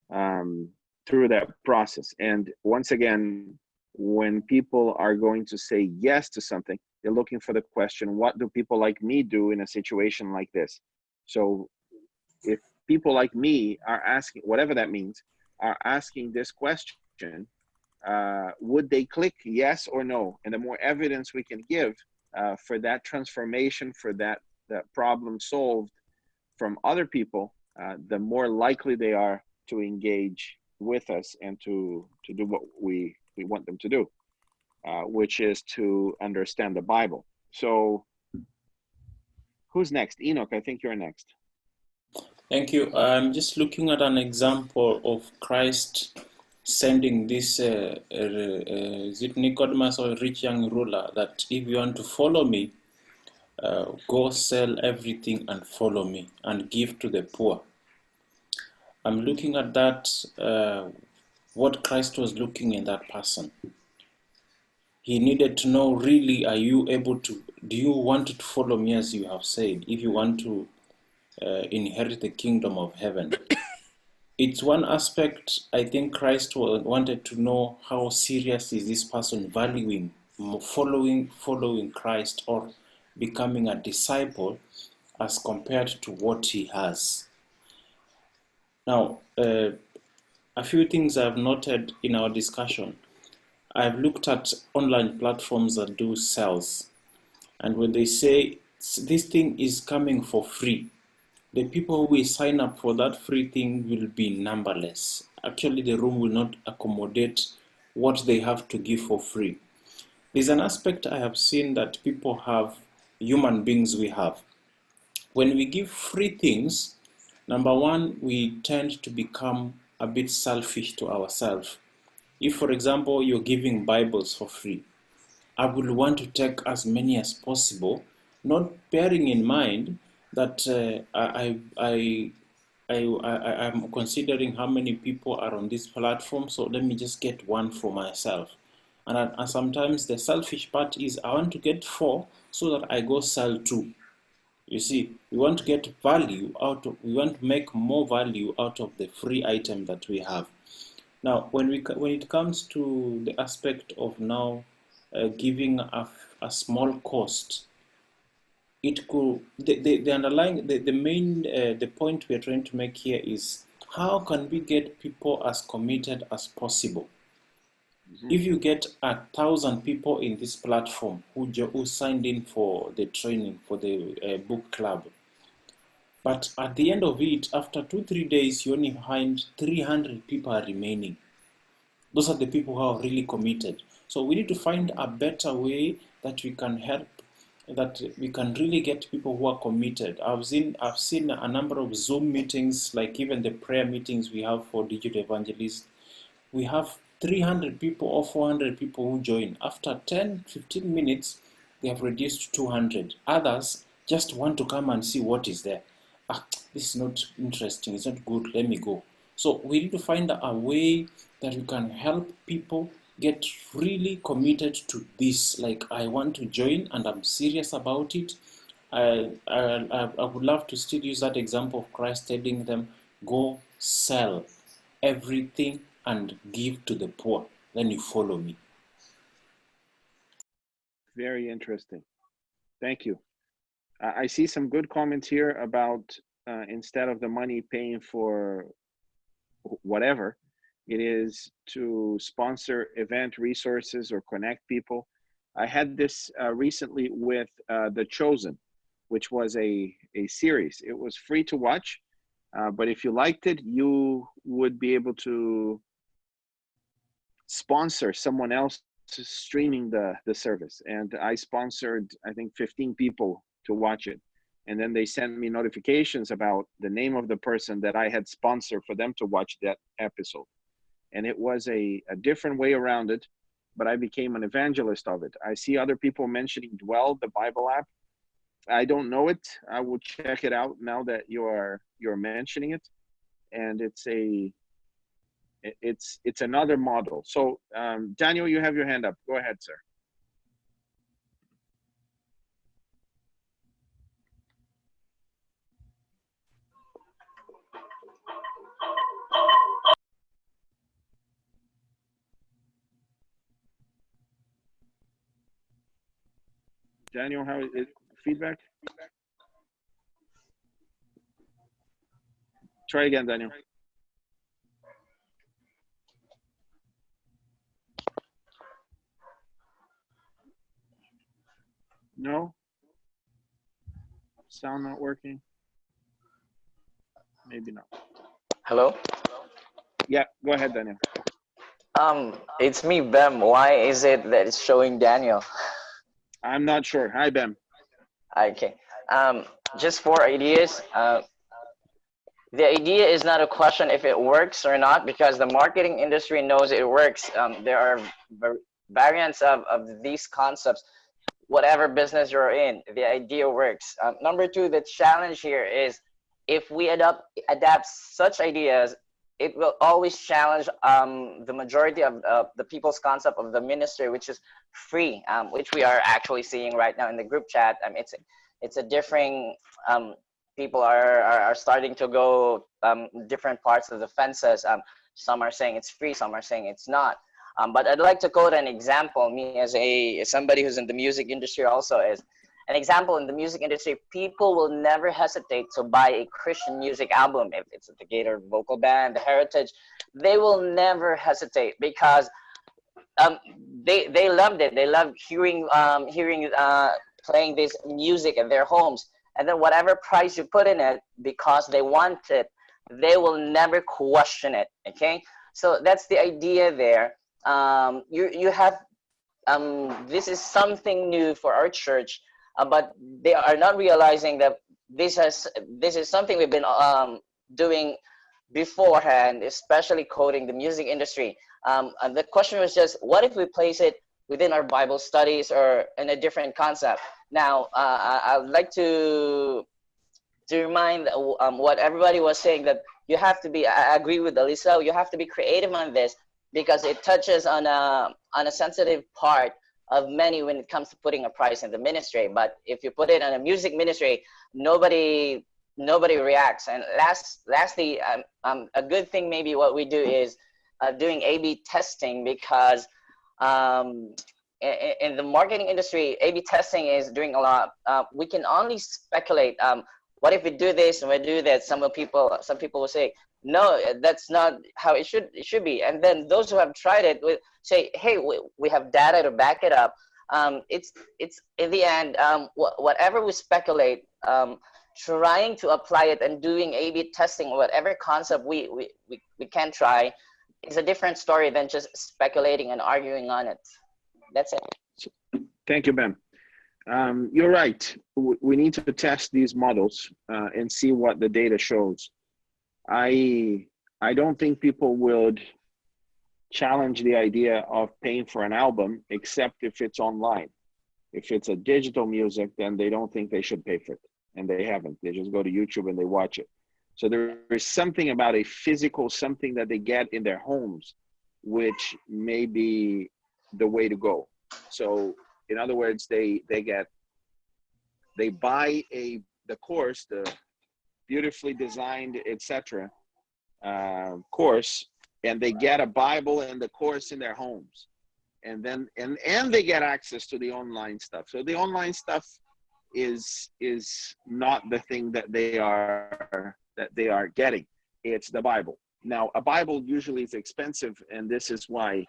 through that process. And once again, when people are going to say yes to something, they're looking for the question, what do people like me do in a situation like this? So if people like me are asking, whatever that means, are asking this question, would they click yes or no? And the more evidence we can give for that transformation, for that problem solved from other people, the more likely they are to engage with us and to do what we want them to do, which is to understand the Bible. So who's next? Enoch, I think you're next. Thank you. I'm just looking at an example of Christ sending this, is it Nicodemus or rich young ruler, that if you want to follow me, go sell everything and follow me and give to the poor. I'm looking at that, what Christ was looking in that person. He needed to know, really, are you able to, do you want to follow me as you have said, if you want to inherit the kingdom of heaven? It's one aspect. I think Christ wanted to know how serious is this person valuing, following Christ or becoming a disciple as compared to what he has. Now, a few things I've noted in our discussion. I've looked at online platforms that do sales, and when they say this thing is coming for free, the people who will sign up for that free thing will be numberless. Actually, the room will not accommodate what they have to give for free. There's an aspect I have seen that people have, human beings we have. When we give free things, number one, we tend to become a bit selfish to ourselves. If, for example, you're giving Bibles for free, I would want to take as many as possible, not bearing in mind that I'm considering how many people are on this platform, so let me just get one for myself. And sometimes the selfish part is, I want to get 4 so that I go sell 2. You see, we want to get value we want to make more value out of the free item that we have. Now, when it comes to the aspect of now giving a small cost, it could, the underlying, the main, the point we are trying to make here is, how can we get people as committed as possible? If you get 1,000 people in this platform who signed in for the training, for the book club, but at the end of it, after 2-3 days, you only find 300 people are remaining. Those are the people who are really committed. So we need to find a better way that we can help, that we can really get people who are committed. I've seen a number of Zoom meetings, like even the prayer meetings we have for digital evangelists. We have 300 people or 400 people who join. After 10-15 minutes, they have reduced to 200. Others just want to come and see what is there. This is not interesting, it's not good, let me go. So we need to find a way that we can help people get really committed to this. Like, I want to join and I'm serious about it. I would love to still use that example of Christ telling them, go sell everything and give to the poor, then you follow me. Very interesting. Thank you. I see some good comments here about instead of the money paying for whatever, it is to sponsor event resources or connect people. I had this recently with The Chosen, which was a series. It was free to watch, but if you liked it, you would be able to sponsor someone else streaming the service. And I sponsored, I think, 15 people to watch it. And then they sent me notifications about the name of the person that I had sponsored for them to watch that episode. And it was a different way around it, but I became an evangelist of it. I see other people mentioning Dwell, the Bible app. I don't know it. I will check it out now that you're mentioning it. And it's another model. So Daniel, you have your hand up. Go ahead, sir. Daniel, how is it? Feedback? Try again, Daniel. No? Sound not working? Maybe not. Hello? Yeah, go ahead, Daniel. It's me, Bem. Why is it that it's showing Daniel? I'm not sure. Hi, Bem. Okay. Just 4 ideas. The idea is not a question if it works or not, because the marketing industry knows it works. There are variants of these concepts. Whatever business you're in, the idea works. Number 2, the challenge here is, if we adapt such ideas, it will always challenge the majority of the people's concept of the ministry, which is free, which we are actually seeing right now in the group chat. It's a differing, people are starting to go different parts of the fences. Some are saying it's free, some are saying it's not. But I'd like to quote an example. Me as somebody who's in the music industry also is an example. In the music industry, people will never hesitate to buy a Christian music album. If it's the Gator vocal band, the Heritage, they will never hesitate, because they loved it. They loved hearing playing this music in their homes. And then whatever price you put in it, because they want it, they will never question it. Okay, so that's the idea there. You have this is something new for our church, but they are not realizing that this is something we've been doing beforehand, especially quoting the music industry. And the question was just, what if we place it within our Bible studies or in a different concept? Now, I'd like to remind what everybody was saying, that you have to be, I agree with Alyssa, you have to be creative on this. because it touches on a sensitive part of many when it comes to putting a price in the ministry. But if you put it on a music ministry, nobody reacts. And lastly, a good thing maybe what we do is doing A/B testing, because in the marketing industry, A/B testing is doing a lot. We can only speculate. What if we do this and we do that? Some people will say, no, that's not how it should be. And then those who have tried it will say, hey, we have data to back it up. It's in the end, whatever we speculate, trying to apply it and doing A/B testing, whatever concept we can try, is a different story than just speculating and arguing on it. That's it. Thank you, Ben. You're right. We need to test these models and see what the data shows. I don't think people would challenge the idea of paying for an album, except if it's online. If it's a digital music, then they don't think they should pay for it, and they haven't. They just go to YouTube and they watch it. So there is something about a physical something that they get in their homes, which may be the way to go. So in other words, they buy the course, the beautifully designed, etc. Course, and they get a Bible and the course in their homes, and then and they get access to the online stuff. So the online stuff is not the thing that they are getting. It's the Bible. Now, a Bible usually is expensive, and this is why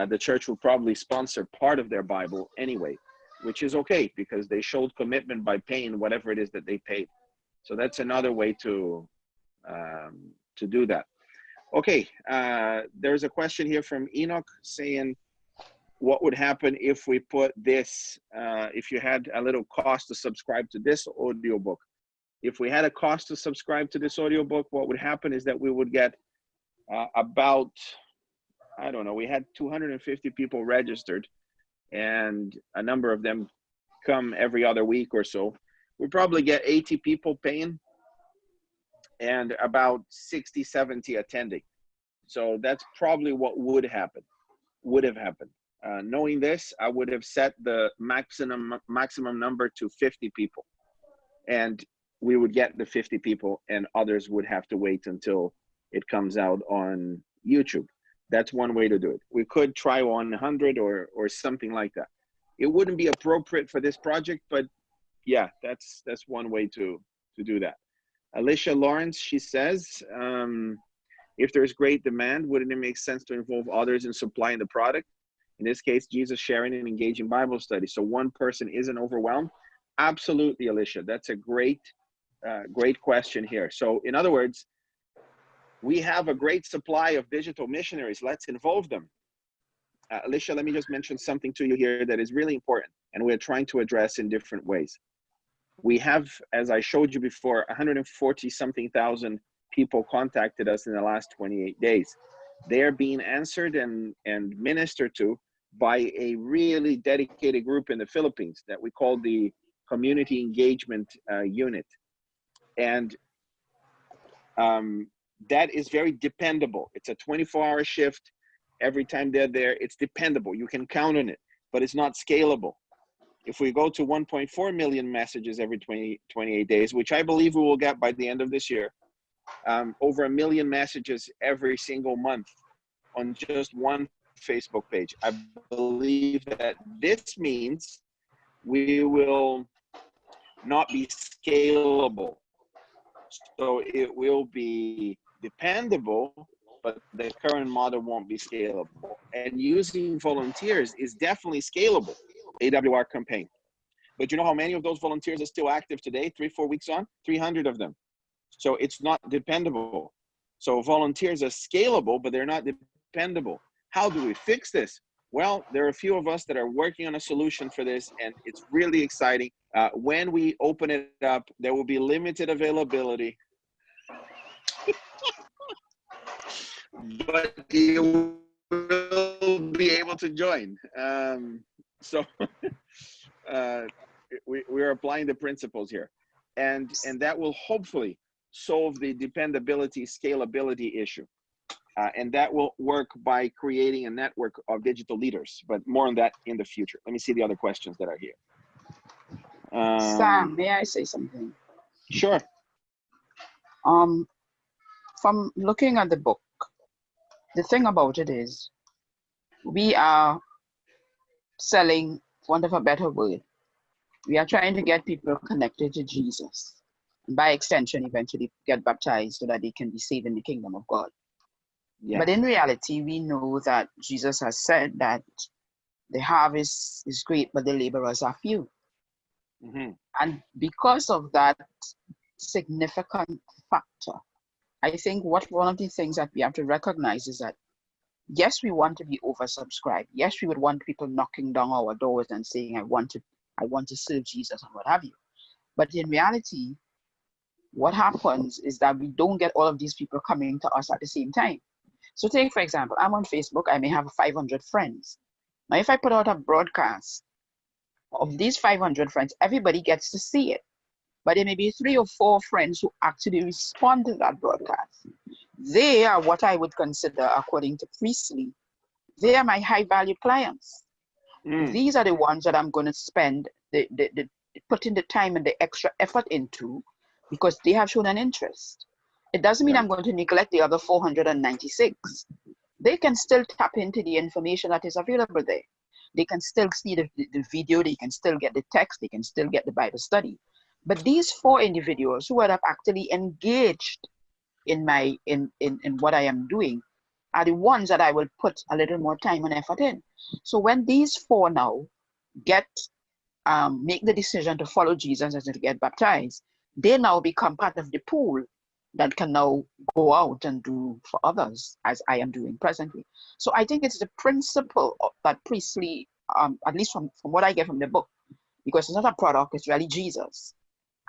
the church will probably sponsor part of their Bible anyway, which is okay, because they showed commitment by paying whatever it is that they paid. So that's another way to do that. Okay, there's a question here from Enoch saying, what would happen if we put this, if you had a little cost to subscribe to this audiobook? If we had a cost to subscribe to this audiobook, what would happen is that we would get about, I don't know, we had 250 people registered, and a number of them come every other week or so. We probably get 80 people paying and about 60, 70 attending. So that's probably what would have happened. Knowing this, I would have set the maximum number to 50 people, and we would get the 50 people, and others would have to wait until it comes out on YouTube. That's one way to do it. We could try 100 or something like that. It wouldn't be appropriate for this project, but yeah, that's one way to do that. Alicia Lawrence, she says, if there's great demand, wouldn't it make sense to involve others in supplying the product? In this case, Jesus sharing and engaging Bible study, so one person isn't overwhelmed? Absolutely, Alicia. That's a great question here. So in other words, we have a great supply of digital missionaries. Let's involve them. Alicia, let me just mention something to you here that is really important, and we're trying to address in different ways. We have, as I showed you before, 140-something thousand people contacted us in the last 28 days. They are being answered and ministered to by a really dedicated group in the Philippines that we call the Community Engagement Unit. And that is very dependable. It's a 24-hour shift. Every time they're there, it's dependable. You can count on it, but it's not scalable. If we go to 1.4 million messages every 28 days, which I believe we will get by the end of this year, over 1 million messages every single month on just one Facebook page. I believe that this means we will not be scalable. So it will be dependable, but the current model won't be scalable. And using volunteers is definitely scalable. AWR campaign. But you know how many of those volunteers are still active today, 3-4 weeks on? 300 of them. So it's not dependable. So volunteers are scalable, but they're not dependable. How do we fix this? Well, there are a few of us that are working on a solution for this, and it's really exciting. When we open it up, there will be limited availability. But you will be able to join. So we're applying the principles here. And that will hopefully solve the dependability, scalability issue. And that will work by creating a network of digital leaders, but more on that in the future. Let me see the other questions that are here. Sam, may I say something? Sure. From looking at the book, the thing about it is we are selling, for want of a better word, we are trying to get people connected to Jesus, and by extension, eventually get baptized so that they can be saved in the kingdom of God. Yeah. But in reality, we know that Jesus has said that the harvest is great, but the laborers are few. Mm-hmm. And because of that significant factor, I think one of the things that we have to recognize is that, yes, we want to be oversubscribed. Yes, we would want people knocking down our doors and saying, I want to serve Jesus and what have you. But in reality, what happens is that we don't get all of these people coming to us at the same time. So take, for example, I'm on Facebook, I may have 500 friends. Now, if I put out a broadcast of these 500 friends, everybody gets to see it. But there may be 3 or 4 friends who actually respond to that broadcast. They are what I would consider, according to Priestley, they are my high-value clients. These are the ones that I'm going to spend, put in the time and the extra effort into, because they have shown an interest. It doesn't mean I'm going to neglect the other 496. They can still tap into the information that is available there. They can still see the video, they can still get the text, they can still get the Bible study. But these 4 individuals who are actually engaged in what I am doing are the ones that I will put a little more time and effort in. So when these 4 now make the decision to follow Jesus and to get baptized, they now become part of the pool that can now go out and do for others, as I am doing presently. So I think it's the principle that Priestley, at least from what I get from the book, because it's not a product, it's really Jesus.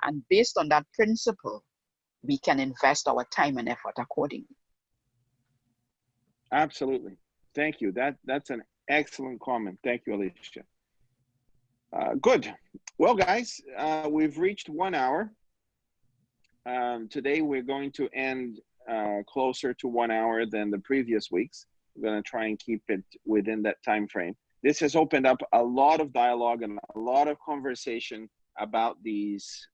And based on that principle, we can invest our time and effort accordingly. Absolutely. Thank you. That's an excellent comment. Thank you, Alicia. Good. Well, guys, we've reached 1 hour. Today, we're going to end closer to 1 hour than the previous weeks. We're going to try and keep it within that time frame. This has opened up a lot of dialogue and a lot of conversation about these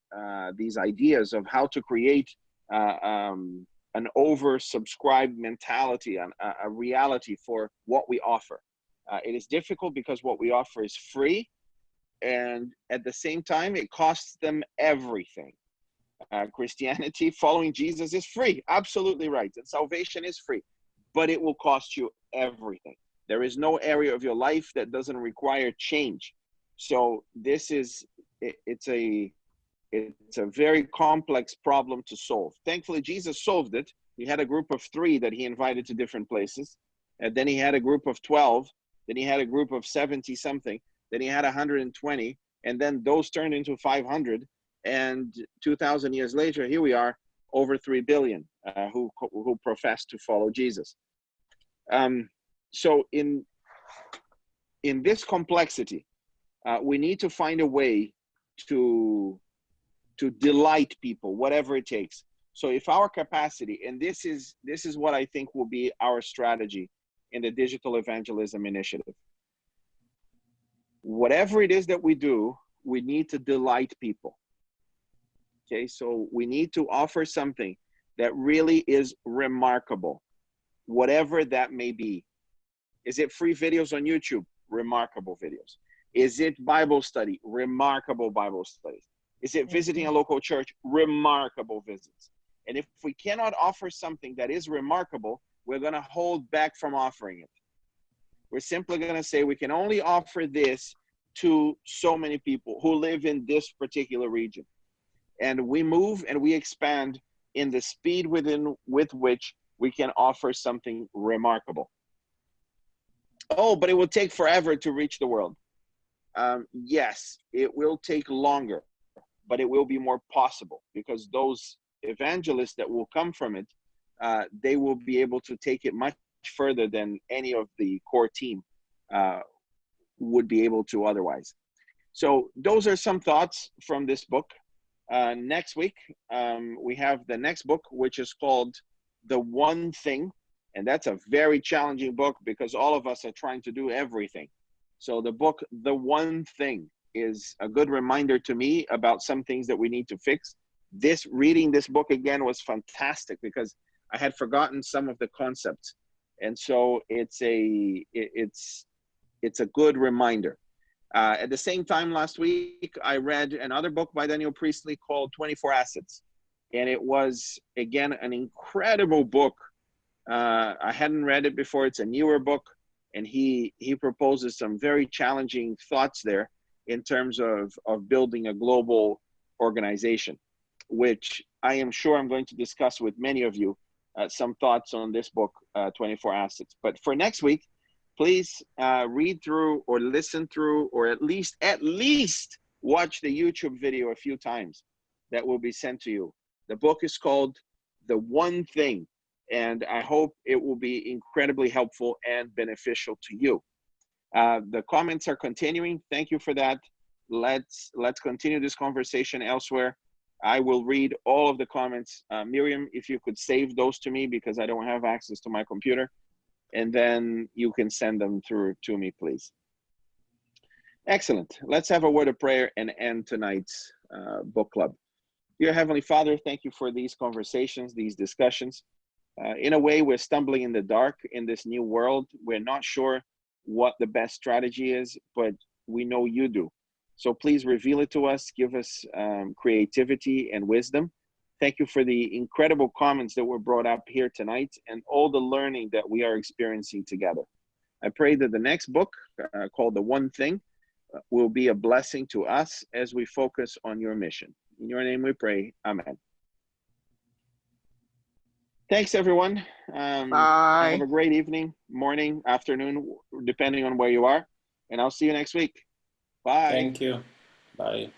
ideas of how to create an oversubscribed mentality, a reality for what we offer. It is difficult because what we offer is free, and at the same time, it costs them everything. Christianity, following Jesus, is free. Absolutely right. And salvation is free, but it will cost you everything. There is no area of your life that doesn't require change. So this is, it's a very complex problem to solve. Thankfully, Jesus solved it. He had a group of 3 that he invited to different places. And then he had a group of 12. Then he had a group of 70 something. Then he had 120. And then those turned into 500. And 2,000 years later, here we are, over 3 billion who profess to follow Jesus. So in this complexity, we need to find a way to delight people, whatever it takes. So if our capacity, and this is what I think will be our strategy in the Digital Evangelism Initiative. Whatever it is that we do, we need to delight people. Okay, so we need to offer something that really is remarkable, whatever that may be. Is it free videos on YouTube? Remarkable videos. Is it Bible study? Remarkable Bible studies. Is it visiting a local church? Remarkable visits. And if we cannot offer something that is remarkable, we're going to hold back from offering it. We're simply going to say we can only offer this to so many people who live in this particular region. And we move and we expand in the speed with which we can offer something remarkable. Oh, but it will take forever to reach the world. Yes, it will take longer, but it will be more possible because those evangelists that will come from it, they will be able to take it much further than any of the core team would be able to otherwise. So those are some thoughts from this book. Next week, we have the next book, which is called The One Thing. And that's a very challenging book because all of us are trying to do everything. So the book, The One Thing, is a good reminder to me about some things that we need to fix. Reading this book again was fantastic because I had forgotten some of the concepts. And so it's a good reminder. At the same time, last week, I read another book by Daniel Priestley called 24 Assets. And it was, again, an incredible book. I hadn't read it before. It's a newer book. And he proposes some very challenging thoughts there in terms of building a global organization, which I am sure I'm going to discuss with many of you, some thoughts on this book, 24 Assets. But for next week, please read through or listen through, or at least watch the YouTube video a few times that will be sent to you. The book is called The One Thing, and I hope it will be incredibly helpful and beneficial to you. The comments are continuing. Thank you for that. Let's continue this conversation elsewhere. I will read all of the comments. Miriam, if you could save those to me because I don't have access to my computer, and then you can send them through to me, please. Excellent. Let's have a word of prayer and end tonight's book club. Dear Heavenly Father, thank you for these conversations, these discussions. In a way, we're stumbling in the dark in this new world. We're not sure what the best strategy is, but we know you do. So please reveal it to us. Give us creativity and wisdom. Thank you for the incredible comments that were brought up here tonight and all the learning that we are experiencing together. I pray that the next book called The One Thing will be a blessing to us as we focus on your mission. In your name we pray. Amen. Thanks, everyone. Bye. Have a great evening, morning, afternoon, depending on where you are. And I'll see you next week. Bye. Thank you. Bye.